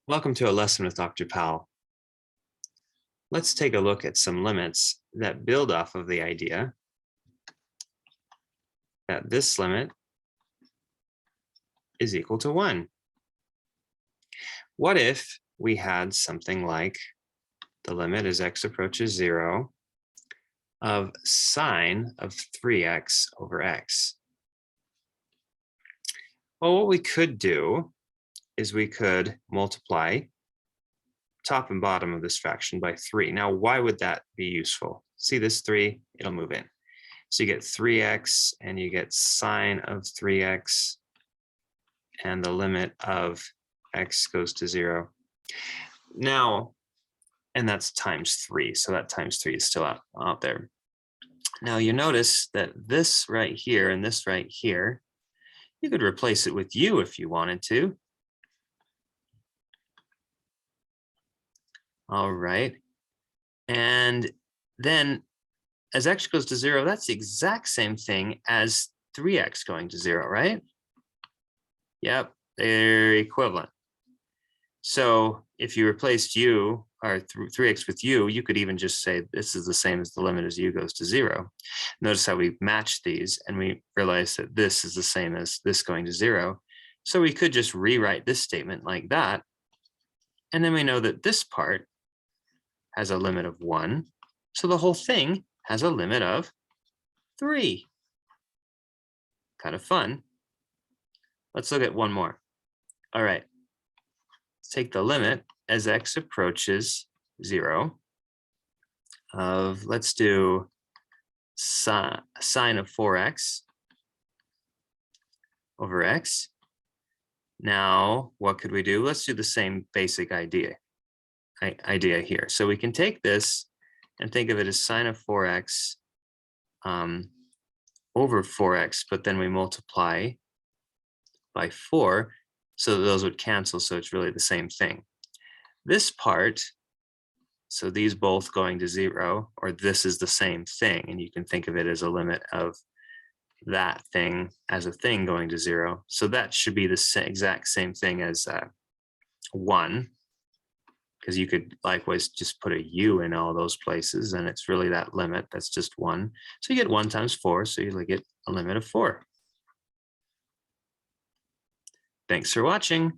Welcome to a lesson with Dr. Powell. Let's take a look at some limits that build off of the idea that this limit is equal to 1. What if we had something like the limit as x approaches 0 of sine of 3x over x? Well, what we could do is we could multiply top and bottom of this fraction by 3. Now, why would that be useful? See this 3? It'll move in. So you get 3x and you get sine of 3x, and the limit of x goes to 0. Now, and that's times 3. So that times 3 is still out there. Now you notice that this right here and this right here, you could replace it with u if you wanted to. All right. And then as x goes to 0, that's the exact same thing as 3x going to 0, right? Yep, they're equivalent. So if you replaced u or 3x with u, you could even just say this is the same as the limit as u goes to 0. Notice how we matched these and we realized that this is the same as this going to 0. So we could just rewrite this statement like that. And then we know that this part has a limit of 1. So the whole thing has a limit of 3. Kind of fun. Let's look at one more. All right. Let's take the limit as x approaches 0 of, let's do sine of 4x over x. Now, what could we do? Let's do the same basic idea here. So we can take this and think of it as sine of 4x over 4x, but then we multiply by 4, so those would cancel, so it's really the same thing. This part, so these both going to 0, or this is the same thing, and you can think of it as a limit of that thing as a thing going to 0. So that should be the exact same thing as 1, because you could likewise just put a u in all those places, and it's really that limit that's just 1. So you get 1 times 4, so you get a limit of 4. Thanks for watching.